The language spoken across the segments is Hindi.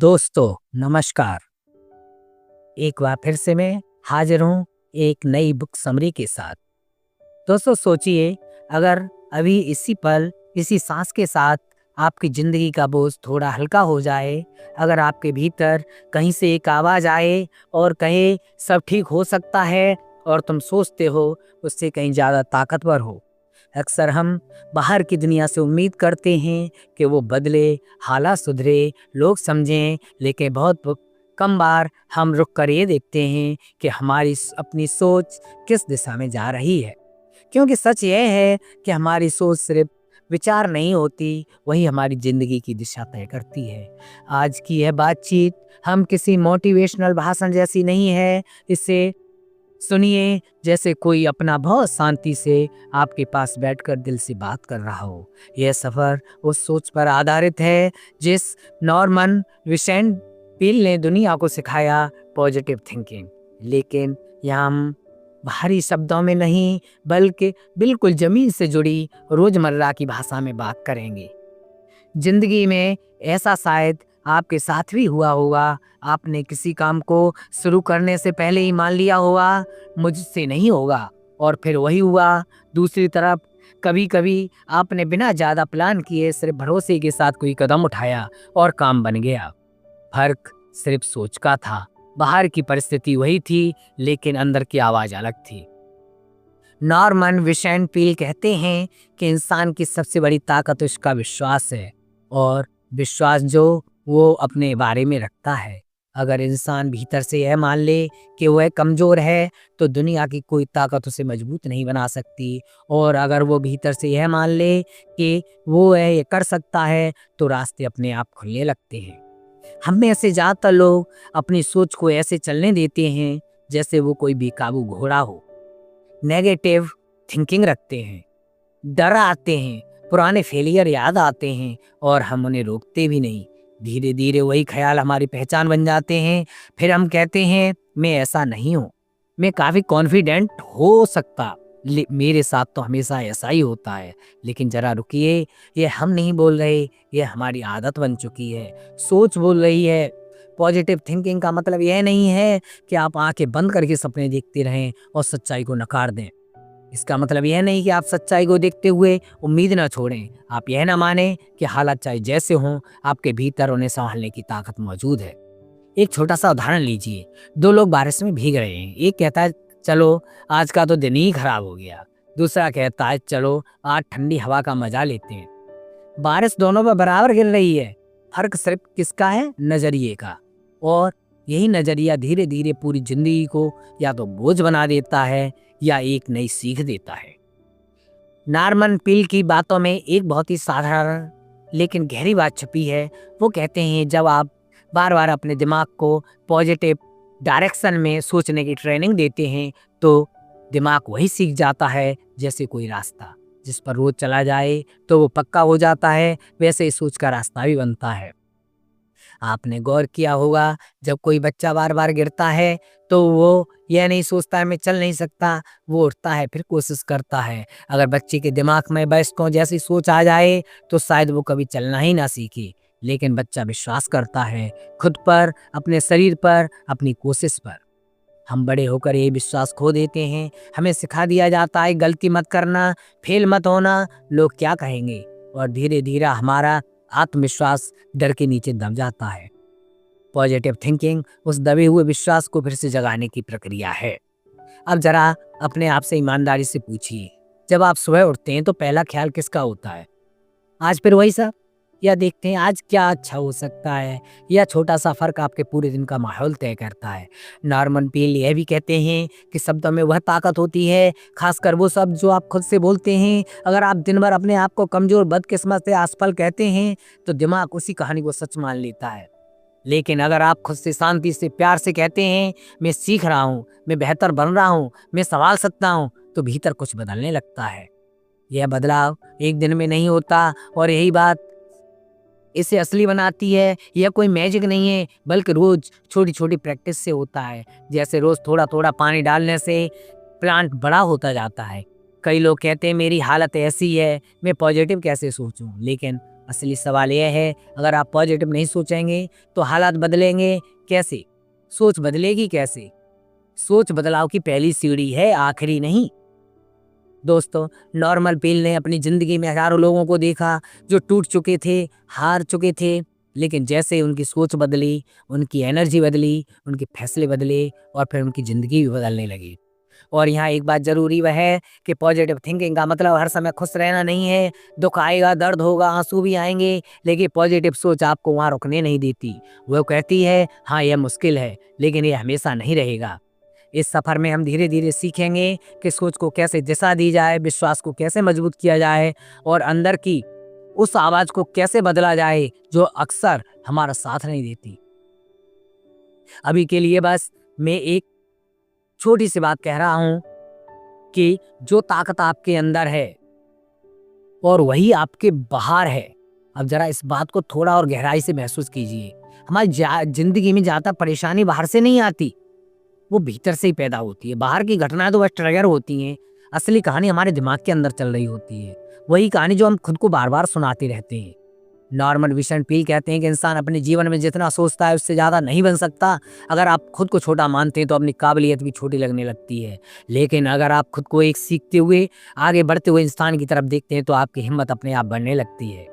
दोस्तों नमस्कार। एक बार फिर से मैं हाजिर हूँ एक नई बुक समरी के साथ। दोस्तों सोचिए, अगर अभी इसी पल इसी सांस के साथ आपकी ज़िंदगी का बोझ थोड़ा हल्का हो जाए, अगर आपके भीतर कहीं से एक आवाज़ आए और कहे सब ठीक हो सकता है और तुम सोचते हो उससे कहीं ज़्यादा ताकतवर हो। अक्सर हम बाहर की दुनिया से उम्मीद करते हैं कि वो बदले, हालात सुधरे, लोग समझें, लेकिन बहुत कम बार हम रुक कर ये देखते हैं कि हमारी अपनी सोच किस दिशा में जा रही है। क्योंकि सच यह है कि हमारी सोच सिर्फ विचार नहीं होती, वही हमारी ज़िंदगी की दिशा तय करती है। आज की यह बातचीत हम किसी मोटिवेशनल भाषण जैसी नहीं है। इसे सुनिए जैसे कोई अपना बहुत शांति से आपके पास बैठकर दिल से बात कर रहा हो। यह सफ़र उस सोच पर आधारित है जिस नॉर्मन विसेंट पील ने दुनिया को सिखाया, पॉजिटिव थिंकिंग। लेकिन यहाँ हम बाहरी शब्दों में नहीं बल्कि बिल्कुल ज़मीन से जुड़ी रोज़मर्रा की भाषा में बात करेंगे। जिंदगी में ऐसा शायद आपके साथ भी हुआ होगा। आपने किसी काम को शुरू करने से पहले ही मान लिया होगा मुझसे नहीं होगा, और फिर वही हुआ। दूसरी तरफ कभी कभी आपने बिना ज़्यादा प्लान किए सिर्फ भरोसे के साथ कोई कदम उठाया और काम बन गया। फर्क सिर्फ सोच का था। बाहर की परिस्थिति वही थी लेकिन अंदर की आवाज़ अलग थी। नॉर्मन विसेंट पील कहते हैं कि इंसान की सबसे बड़ी ताकत उसका विश्वास है, और विश्वास जो वो अपने बारे में रखता है। अगर इंसान भीतर से यह मान ले कि वह कमज़ोर है तो दुनिया की कोई ताकत उसे मजबूत नहीं बना सकती, और अगर वो भीतर से यह मान ले कि वो ये कर सकता है तो रास्ते अपने आप खुलने लगते हैं। हम में से ज़्यादातर लोग अपनी सोच को ऐसे चलने देते हैं जैसे वो कोई बेकाबू घोड़ा हो। नेगेटिव थिंकिंग रखते हैं, डर आते हैं, पुराने फेलियर याद आते हैं और हम उन्हें रोकते भी नहीं। धीरे धीरे वही ख्याल हमारी पहचान बन जाते हैं। फिर हम कहते हैं मैं ऐसा नहीं हूँ, मैं काफ़ी कॉन्फिडेंट हो सकता, मेरे साथ तो हमेशा ऐसा ही होता है। लेकिन ज़रा रुकिए, ये हम नहीं बोल रहे, ये हमारी आदत बन चुकी है, सोच बोल रही है। पॉजिटिव थिंकिंग का मतलब यह नहीं है कि आप आंखें बंद करके सपने देखते रहें और सच्चाई को नकार दें। इसका मतलब यह नहीं कि आप सच्चाई को देखते हुए उम्मीद न छोड़ें। आप यह ना माने कि हालात चाहे जैसे हों, आपके भीतर उन्हें संभालने की ताकत मौजूद है। एक छोटा सा उदाहरण लीजिए। दो लोग बारिश में भीग रहे हैं। एक कहता है चलो आज का तो दिन ही खराब हो गया। दूसरा कहता है चलो आज ठंडी हवा का मजा लेते हैं। बारिश दोनों पर बराबर गिर रही है, फर्क सिर्फ किसका है? नजरिए का। और यही नजरिया धीरे धीरे पूरी जिंदगी को या तो बोझ बना देता है या एक नई सीख देता है। नॉर्मन पील की बातों में एक बहुत ही साधारण लेकिन गहरी बात छुपी है। वो कहते हैं जब आप बार बार अपने दिमाग को पॉजिटिव डायरेक्शन में सोचने की ट्रेनिंग देते हैं तो दिमाग वही सीख जाता है। जैसे कोई रास्ता जिस पर रोज चला जाए तो वो पक्का हो जाता है, वैसे ही सोच का रास्ता भी बनता है। आपने गौर किया होगा जब कोई बच्चा बार बार गिरता है तो वो यह नहीं सोचता है मैं चल नहीं सकता, वो उठता है फिर कोशिश करता है। अगर बच्चे के दिमाग में वयस्कों जैसी सोच आ जाए तो शायद वो कभी चलना ही ना सीखे। लेकिन बच्चा विश्वास करता है खुद पर, अपने शरीर पर, अपनी कोशिश पर। हम बड़े होकर ये विश्वास खो देते हैं। हमें सिखा दिया जाता है गलती मत करना, फेल मत होना, लोग क्या कहेंगे, और धीरे धीरे हमारा आत्मविश्वास डर के नीचे दब जाता है। पॉजिटिव थिंकिंग उस दबे हुए विश्वास को फिर से जगाने की प्रक्रिया है। अब जरा अपने आप से ईमानदारी से पूछिए, जब आप सुबह उठते हैं तो पहला ख्याल किसका होता है? आज फिर वही सब, या देखते हैं आज क्या अच्छा हो सकता है? यह छोटा सा फर्क आपके पूरे दिन का माहौल तय करता है। नॉर्मन पील यह भी कहते हैं कि शब्दों में वह ताकत होती है, खासकर वो शब्द जो आप खुद से बोलते हैं। अगर आप दिन भर अपने आप को कमजोर, बदकिस्मत से असफल कहते हैं तो दिमाग उसी कहानी को सच मान लेता है। लेकिन अगर आप खुद से शांति से, प्यार से कहते हैं मैं सीख रहा हूँ, मैं बेहतर बन रहा हूँ, मैं संभाल सकता हूँ, तो भीतर कुछ बदलने लगता है। यह बदलाव एक दिन में नहीं होता, और यही बात इसे असली बनाती है। यह कोई मैजिक नहीं है बल्कि रोज छोटी छोटी प्रैक्टिस से होता है। जैसे रोज थोड़ा थोड़ा पानी डालने से प्लांट बड़ा होता जाता है। कई लोग कहते हैं मेरी हालत ऐसी है, मैं पॉजिटिव कैसे सोचूं, लेकिन असली सवाल यह है, अगर आप पॉजिटिव नहीं सोचेंगे तो हालात बदलेंगे कैसे? सोच बदलेगी कैसे? सोच बदलाव की पहली सीढ़ी है, आखिरी नहीं। दोस्तों, नॉर्मन पील ने अपनी जिंदगी में हजारों लोगों को देखा जो टूट चुके थे, हार चुके थे, लेकिन जैसे उनकी सोच बदली, उनकी एनर्जी बदली, उनके फैसले बदले और फिर उनकी जिंदगी भी बदलने लगी। और यहाँ एक बात जरूरी वह है कि पॉजिटिव थिंकिंग का मतलब हर समय खुश रहना नहीं है। दुख आएगा, दर्द होगा, आंसू भी आएंगे, लेकिन पॉजिटिव सोच आपको वहाँ रुकने नहीं देती। वो कहती है, हाँ यह मुश्किल है, लेकिन ये हमेशा नहीं रहेगा। इस सफर में हम धीरे धीरे सीखेंगे कि सोच को कैसे दिशा दी जाए, विश्वास को कैसे मजबूत किया जाए और अंदर की उस आवाज को कैसे बदला जाए जो अक्सर हमारा साथ नहीं देती। अभी के लिए बस मैं एक छोटी सी बात कह रहा हूं कि जो ताकत आपके अंदर है और वही आपके बाहर है। अब जरा इस बात को थोड़ा और गहराई से महसूस कीजिए। हमारी जिंदगी में ज्यादा परेशानी बाहर से नहीं आती, वो भीतर से ही पैदा होती है। बाहर की घटनाएं तो बस ट्रिगर होती हैं, असली कहानी हमारे दिमाग के अंदर चल रही होती है। वही कहानी जो हम खुद को बार बार सुनाते रहते हैं। नॉर्मन विशन पील कहते हैं कि इंसान अपने जीवन में जितना सोचता है उससे ज़्यादा नहीं बन सकता। अगर आप खुद को छोटा मानते हैं तो अपनी काबिलियत भी छोटी लगने लगती है, लेकिन अगर आप खुद को एक सीखते हुए आगे बढ़ते हुए इंसान की तरफ देखते हैं तो आपकी हिम्मत अपने आप बढ़ने लगती है।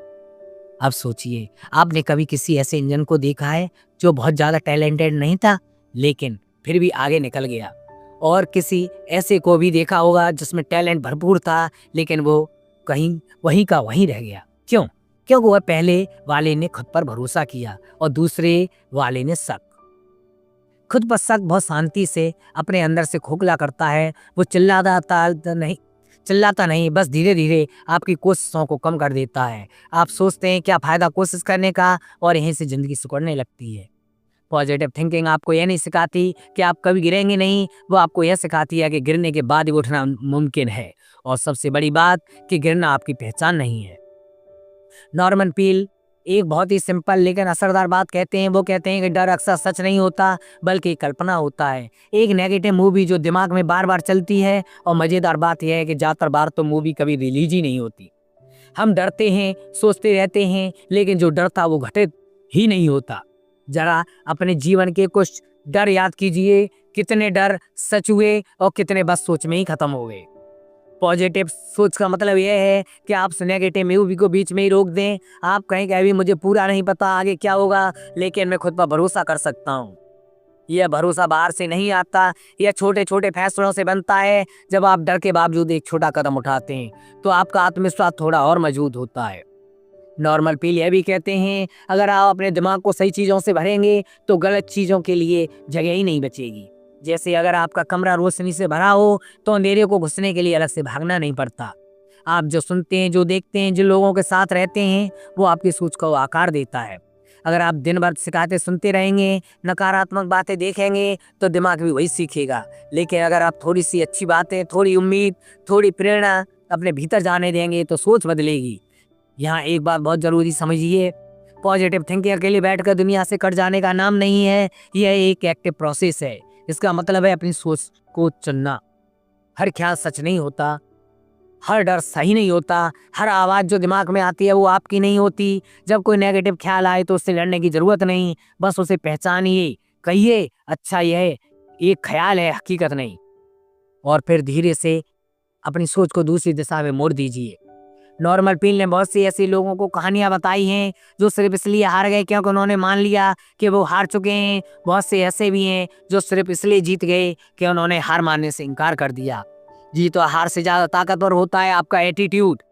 अब सोचिए, आपने कभी किसी ऐसे इंजन को देखा है जो बहुत ज़्यादा टैलेंटेड नहीं था लेकिन फिर भी आगे निकल गया, और किसी ऐसे को भी देखा होगा जिसमें टैलेंट भरपूर था लेकिन वो कहीं वहीं का वहीं रह गया। क्यों? क्योंकि वह पहले वाले ने खुद पर भरोसा किया और दूसरे वाले ने शक। खुद पर शक बहुत शांति से अपने अंदर से खोखला करता है। वो चिल्लाता नहीं, बस धीरे धीरे आपकी कोशिशों को कम कर देता है। आप सोचते हैं क्या फायदा कोशिश करने का, और यहीं से जिंदगी सिकुड़ने लगती है। पॉजिटिव थिंकिंग आपको यह नहीं सिखाती कि आप कभी गिरेंगे नहीं, वो आपको यह सिखाती है कि गिरने के बाद ही उठना मुमकिन है, और सबसे बड़ी बात कि गिरना आपकी पहचान नहीं है। नॉर्मन पील एक बहुत ही सिंपल लेकिन असरदार बात कहते हैं। वो कहते हैं कि डर अक्सर सच नहीं होता बल्कि कल्पना होता है। एक नेगेटिव मूवी जो दिमाग में बार बार चलती है, और मजेदार बात यह है कि ज्यादातर बार तो मूवी कभी रिलीज ही नहीं होती। हम डरते हैं, सोचते रहते हैं, लेकिन जो डरता वो घटित ही नहीं होता। जरा अपने जीवन के कुछ डर याद कीजिए, कितने डर सच हुए और कितने बस सोच में ही खत्म हो गए। पॉजिटिव सोच का मतलब यह है कि आप नेगेटिव मूवी को बीच में ही रोक दें। आप कहें कि अभी मुझे पूरा नहीं पता आगे क्या होगा, लेकिन मैं खुद पर भरोसा कर सकता हूँ। यह भरोसा बाहर से नहीं आता, यह छोटे छोटे फैसलों से बनता है। जब आप डर के बावजूद एक छोटा कदम उठाते हैं तो आपका आत्मविश्वास थोड़ा और मजबूत होता है। नॉर्मल पील यह भी कहते हैं, अगर आप अपने दिमाग को सही चीज़ों से भरेंगे तो गलत चीज़ों के लिए जगह ही नहीं बचेगी। जैसे अगर आपका कमरा रोशनी से भरा हो तो अंधेरे को घुसने के लिए अलग से भागना नहीं पड़ता। आप जो सुनते हैं, जो देखते हैं, जिन लोगों के साथ रहते हैं, वो आपकी सोच को आकार देता है। अगर आप दिन भर शिकायतें सुनते रहेंगे, नकारात्मक बातें देखेंगे, तो दिमाग भी वही सीखेगा। लेकिन अगर आप थोड़ी सी अच्छी बातें, थोड़ी उम्मीद, थोड़ी प्रेरणा अपने भीतर जाने देंगे तो सोच बदलेगी। यहाँ एक बात बहुत जरूरी समझिए, पॉजिटिव थिंकिंग अकेले बैठकर दुनिया से कट जाने का नाम नहीं है, यह एक एक्टिव प्रोसेस है। इसका मतलब है अपनी सोच को चुनना। हर ख्याल सच नहीं होता, हर डर सही नहीं होता, हर आवाज़ जो दिमाग में आती है वो आपकी नहीं होती। जब कोई नेगेटिव ख्याल आए तो उससे लड़ने की ज़रूरत नहीं, बस उसे पहचानिए, कहिए अच्छा यह एक ख्याल है, हकीकत नहीं, और फिर धीरे से अपनी सोच को दूसरी दिशा में मोड़ दीजिए। नॉर्मल पील ने बहुत सी ऐसी लोगों को कहानियां बताई हैं जो सिर्फ इसलिए हार गए क्योंकि उन्होंने मान लिया कि वो हार चुके हैं। बहुत से ऐसे भी हैं जो सिर्फ इसलिए जीत गए कि उन्होंने हार मानने से इनकार कर दिया। जीत और हार से ज्यादा ताकतवर होता है आपका एटीट्यूड।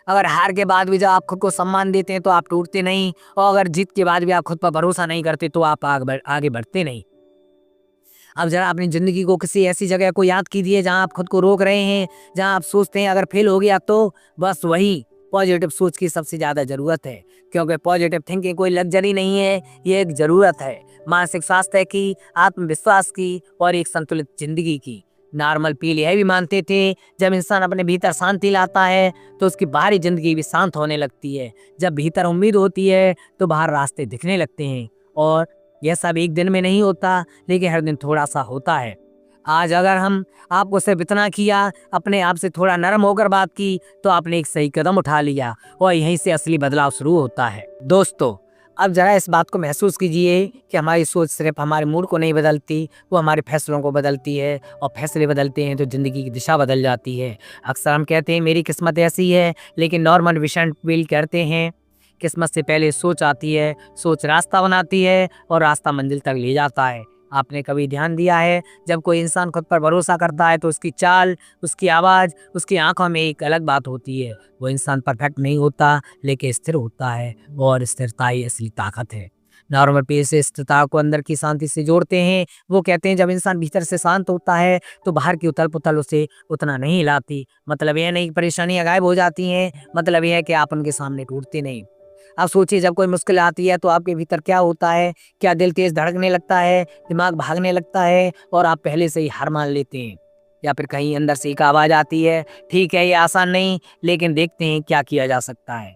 अगर हार के बाद भी जब आप खुद को सम्मान देते हैं तो आप टूटते नहीं, और अगर जीत के बाद भी आप खुद पर भरोसा नहीं करते तो आप आगे बढ़ते नहीं। अब जरा अपनी जिंदगी को किसी ऐसी जगह को याद कीजिए जहां आप खुद को रोक रहे हैं, जहां आप सोचते हैं अगर फेल हो गया तो, बस वही पॉजिटिव सोच की सबसे ज्यादा जरूरत है। क्योंकि पॉजिटिव थिंकिंग कोई लग्जरी नहीं है, ये एक जरूरत है। मानसिक स्वास्थ्य की, आत्मविश्वास की और एक संतुलित जिंदगी की। नॉर्मल पील यह भी मानते थे, जब इंसान अपने भीतर शांति लाता है तो उसकी बाहरी जिंदगी भी शांत होने लगती है। जब भीतर उम्मीद होती है तो बाहर रास्ते दिखने लगते हैं। और यह सब एक दिन में नहीं होता, लेकिन हर दिन थोड़ा सा होता है। आज अगर हम आपको सिर्फ इतना किया, अपने आप से थोड़ा नरम होकर बात की, तो आपने एक सही कदम उठा लिया और यहीं से असली बदलाव शुरू होता है। दोस्तों, अब जरा इस बात को महसूस कीजिए कि हमारी सोच सिर्फ हमारे मूड को नहीं बदलती, वो हमारे फैसलों को बदलती है, और फैसले बदलते हैं तो जिंदगी की दिशा बदल जाती है। अक्सर हम कहते हैं मेरी किस्मत ऐसी है, लेकिन नॉर्मन विशेंटविल कहते हैं किस्मत से पहले सोच आती है, सोच रास्ता बनाती है और रास्ता मंजिल तक ले जाता है। आपने कभी ध्यान दिया है, जब कोई इंसान खुद पर भरोसा करता है तो उसकी चाल, उसकी आवाज़, उसकी आंखों में एक अलग बात होती है। वो इंसान परफेक्ट नहीं होता, लेकिन स्थिर होता है, और स्थिरता ही असली ताकत है। नॉर्मल पेज से स्थिरता को अंदर की शांति से जोड़ते हैं। वो कहते हैं जब इंसान भीतर से शांत होता है तो बाहर की उथल पुथल उसे उतना नहीं हिलाती। मतलब यह नहीं कि परेशानियां गायब हो जाती हैं, मतलब यह है कि आप उनके सामने टूटते नहीं। अब सोचिए, जब कोई मुश्किल आती है तो आपके भीतर क्या होता है? क्या दिल तेज धड़कने लगता है, दिमाग भागने लगता है और आप पहले से ही हार मान लेते हैं? या फिर कहीं अंदर से एक आवाज़ आती है, ठीक है ये आसान नहीं, लेकिन देखते हैं क्या किया जा सकता है।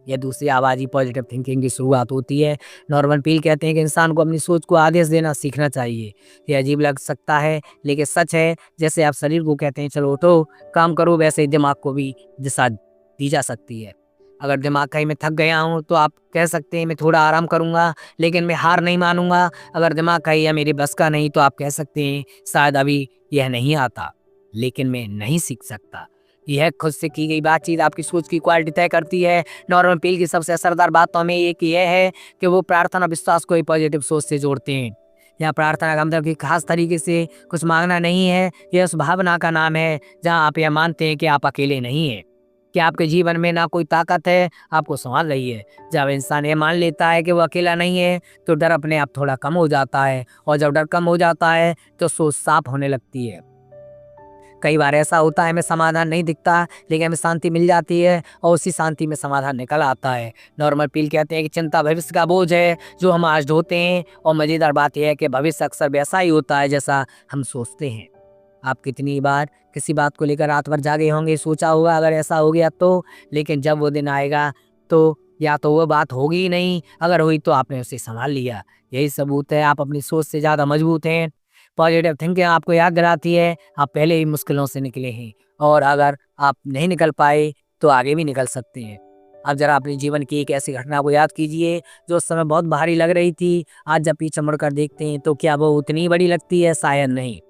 यह दूसरी आवाज़ ही पॉजिटिव थिंकिंग की शुरुआत होती है। नॉर्मन पील कहते हैं कि इंसान को अपनी सोच को आदेश देना सीखना चाहिए। ये अजीब लग सकता है, लेकिन सच है। जैसे आप शरीर को कहते हैं चलो उठो, काम करो, वैसे ही दिमाग को भी दिशा दी जा सकती है। अगर दिमाग कहीं मैं थक गया हूँ तो आप कह सकते हैं मैं थोड़ा आराम करूँगा, लेकिन मैं हार नहीं मानूंगा। अगर दिमाग कहीं या मेरे बस का नहीं तो आप कह सकते हैं शायद अभी यह नहीं आता, लेकिन मैं नहीं सीख सकता। यह खुद से की गई बातचीत आपकी सोच की क्वालिटी तय करती है। नॉर्मन पील की सबसे असरदार बातों में एक यह है कि वो प्रार्थना विश्वास को एक पॉजिटिव सोच से जोड़ते हैं। यहाँ प्रार्थना का मतलब कि खास तरीके से कुछ मांगना नहीं है, यह उस भावना का नाम है जहाँ आप यह मानते हैं कि आप अकेले नहीं हैं, कि आपके जीवन में ना कोई ताकत है आपको संभाल रही है। जब इंसान ये मान लेता है कि वो अकेला नहीं है तो डर अपने आप थोड़ा कम हो जाता है, और जब डर कम हो जाता है तो सोच साफ होने लगती है। कई बार ऐसा होता है हमें समाधान नहीं दिखता, लेकिन हमें शांति मिल जाती है और उसी शांति में समाधान निकल आता है। नॉर्मल पील कहते हैं कि चिंता भविष्य का बोझ है जो हम आज ढोते हैं, और मज़ेदार बात यह है कि भविष्य अक्सर वैसा ही होता है जैसा हम सोचते हैं। आप कितनी बार किसी बात को लेकर रात भर जागे होंगे, सोचा होगा अगर ऐसा हो गया तो, लेकिन जब वो दिन आएगा तो या तो वो बात होगी ही नहीं, अगर हुई तो आपने उसे संभाल लिया। यही सबूत है आप अपनी सोच से ज़्यादा मजबूत हैं। पॉजिटिव थिंकिंग आपको याद दिलाती है आप पहले ही मुश्किलों से निकले हैं, और अगर आप नहीं निकल पाए तो आगे भी निकल सकते हैं। अब जरा अपने जीवन की एक ऐसी घटना को याद कीजिए जो उस समय बहुत भारी लग रही थी। आज जब पीछे मुड़कर देखते हैं तो क्या वो उतनी बड़ी लगती है? शायद नहीं।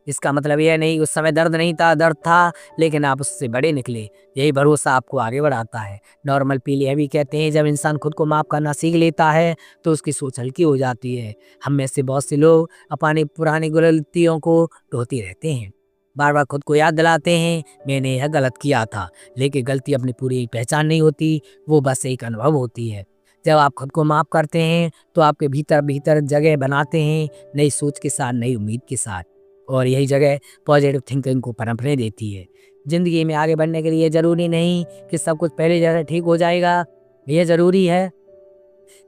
इसका मतलब यह नहीं उस समय दर्द नहीं था, दर्द था, लेकिन आप उससे बड़े निकले। यही भरोसा आपको आगे बढ़ाता है। नॉर्मल पील यह भी कहते हैं जब इंसान खुद को माफ़ करना सीख लेता है तो उसकी सोच हल्की हो जाती है। हम में से बहुत से लोग अपनी पुरानी गलतियों को ढोते रहते हैं, बार बार खुद को याद दिलाते हैं मैंने यह गलत किया था, लेकिन गलती अपनी पूरी पहचान नहीं होती, वो बस एक अनुभव होती है। जब आप खुद को माफ़ करते हैं तो आपके भीतर भीतर जगह बनाते हैं, नई सोच के साथ, नई उम्मीद के साथ, और यही जगह पॉजिटिव थिंकिंग को पनपने देती है। ज़िंदगी में आगे बढ़ने के लिए ज़रूरी नहीं कि सब कुछ पहले जैसा ठीक हो जाएगा, यह ज़रूरी है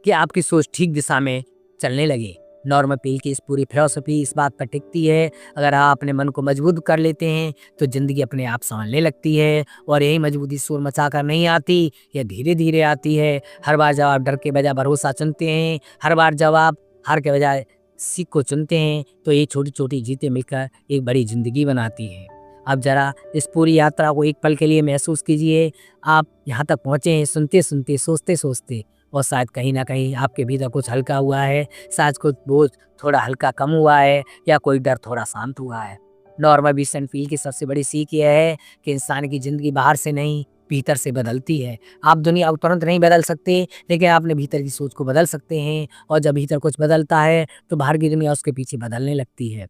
कि आपकी सोच ठीक दिशा में चलने लगे। नॉर्मन पील की इस पूरी फिलॉसफी इस बात पर टिकती है, अगर आप अपने मन को मजबूत कर लेते हैं तो ज़िंदगी अपने आप संभलने लगती है, और यही मजबूती शोर मचा कर नहीं आती, यह धीरे धीरे आती है। हर बार जब आप डर के बजाय भरोसा चुनते हैं, हर बार जब आप हार के बजाय सीख को चुनते हैं, तो ये छोटी छोटी जीतें मिलकर एक बड़ी ज़िंदगी बनाती हैं। अब ज़रा इस पूरी यात्रा को एक पल के लिए महसूस कीजिए। आप यहाँ तक पहुँचे हैं सुनते सुनते, सोचते सोचते, और शायद कहीं ना कहीं आपके भीतर कुछ हल्का हुआ है, शायद कुछ बोझ थोड़ा हल्का कम हुआ है, या कोई डर थोड़ा शांत हुआ है। नॉर्मन विशेंटविल की सबसे बड़ी सीख यह है कि इंसान की ज़िंदगी बाहर से नहीं, भीतर से बदलती है। आप दुनिया को तुरंत नहीं बदल सकते, लेकिन आप अपने भीतर की सोच को बदल सकते हैं, और जब भीतर कुछ बदलता है तो बाहर की दुनिया उसके पीछे बदलने लगती है।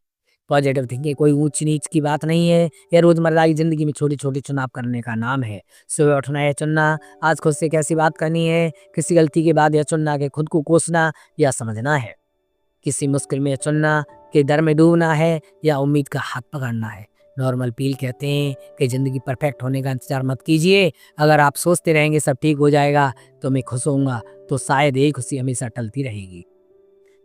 पॉजिटिव थिंकिंग कोई ऊंच नीच की बात नहीं है, यह रोजमर्रा की जिंदगी में छोटे छोटे चुनाव करने का नाम है। सुबह उठना है चुनना आज खुद से कैसी बात करनी है, किसी गलती के बाद यह चुनना कि खुद को कोसना या समझना है, किसी मुश्किल में चुनना कि डर में डूबना है या उम्मीद का हाथ पकड़ना है। नॉर्मल पील कहते हैं कि ज़िंदगी परफेक्ट होने का इंतजार मत कीजिए। अगर आप सोचते रहेंगे सब ठीक हो जाएगा तो मैं खुश होऊंगा, तो शायद यही खुशी हमेशा टलती रहेगी।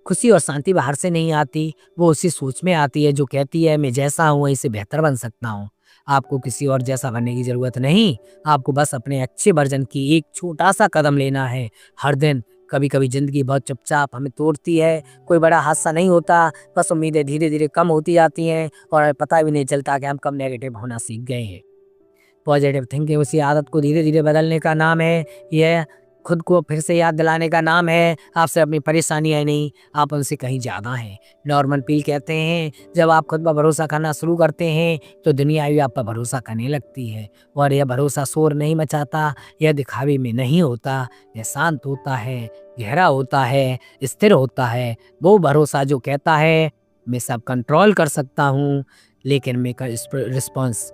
खुशी और शांति बाहर से नहीं आती, वो उसी सोच में आती है जो कहती है मैं जैसा हूँ वहीं से बेहतर बन सकता हूँ। आपको किसी और जैसा बनने की ज़रूरत नहीं, आपको बस अपने अच्छे वर्जन की एक छोटा सा कदम लेना है। हर दिन कभी कभी ज़िंदगी बहुत चुपचाप हमें तोड़ती है। कोई बड़ा हादसा नहीं होता, बस उम्मीदें धीरे धीरे कम होती जाती हैं और हमें पता भी नहीं चलता कि हम कब नेगेटिव होना सीख गए हैं। पॉजिटिव थिंकिंग उसी आदत को धीरे धीरे बदलने का नाम है। यह खुद को फिर से याद दिलाने का नाम है, आपसे अपनी परेशानियाँ नहीं, आप उनसे कहीं ज़्यादा हैं। नॉर्मन पील कहते हैं, जब आप खुद पर भरोसा करना शुरू करते हैं तो दुनिया भी आप पर भरोसा करने लगती है। और यह भरोसा शोर नहीं मचाता, यह दिखावे में नहीं होता, यह शांत होता है, गहरा होता है, स्थिर होता है। वो भरोसा जो कहता है मैं सब कंट्रोल कर सकता हूँ, लेकिन मैं रिस्पॉन्स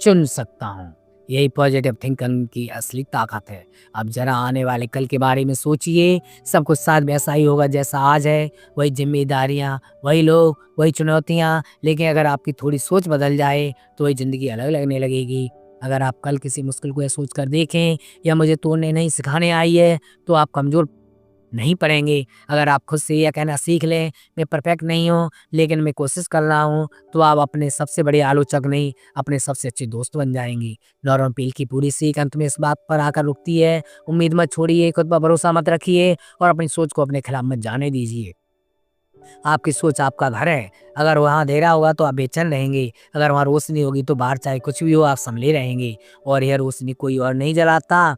चुन सकता हूँ। यही पॉजिटिव थिंकिंग की असली ताकत है। अब जरा आने वाले कल के बारे में सोचिए, सब कुछ साथ वैसा ही होगा जैसा आज है। वही जिम्मेदारियाँ, वही लोग, वही चुनौतियाँ, लेकिन अगर आपकी थोड़ी सोच बदल जाए तो वही ज़िंदगी अलग लगने लगेगी। अगर आप कल किसी मुश्किल को यह सोच कर देखें या मुझे तोड़ने नहीं सिखाने आई है, तो आप कमज़ोर नहीं पड़ेंगे। अगर आप खुद से यह कहना सीख लें, मैं परफेक्ट नहीं हूँ, लेकिन मैं कोशिश कर रहा हूँ, तो आप अपने सबसे बड़े आलोचक नहीं, अपने सबसे अच्छे दोस्त बन जाएंगी। नॉर्मन पील की पूरी सीख अंत में इस बात पर आकर रुकती है, उम्मीद मत छोड़िए, खुद पर भरोसा मत रखिए और अपनी सोच को अपने खिलाफ मत जाने दीजिए। आपकी सोच आपका घर है, अगर वहाँ अंधेरा होगा तो आप बेचैन रहेंगे, अगर वहाँ रोशनी होगी तो बाहर चाहे कुछ भी हो आप संभले रहेंगे। और यह रोशनी कोई और नहीं जलाता,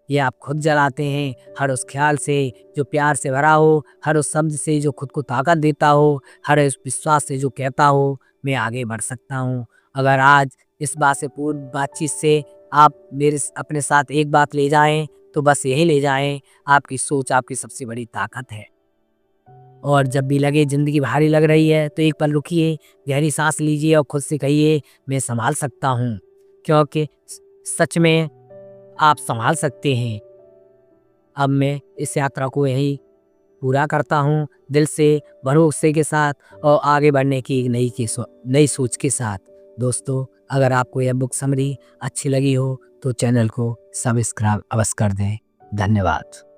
ये आप खुद जलाते हैं। हर उस ख्याल से जो प्यार से भरा हो, हर उस शब्द से जो खुद को ताकत देता हो, हर उस विश्वास से जो कहता हो मैं आगे बढ़ सकता हूँ। अगर आज इस बात से पूर्ण बातचीत से आप अपने साथ एक बात ले जाएं तो बस यही ले जाएं, आपकी सोच आपकी सबसे बड़ी ताकत है। और जब भी लगे ज़िंदगी भारी लग रही है तो एक पल रुकिए, गहरी सांस लीजिए और खुद से कहिए मैं संभाल सकता हूँ, क्योंकि सच में आप संभाल सकते हैं। अब मैं इस यात्रा को यही पूरा करता हूँ, दिल से, भरोसे के साथ और आगे बढ़ने की एक नई सोच के साथ। दोस्तों, अगर आपको यह बुक समरी अच्छी लगी हो तो चैनल को सब्सक्राइब अवश्य कर दें। धन्यवाद।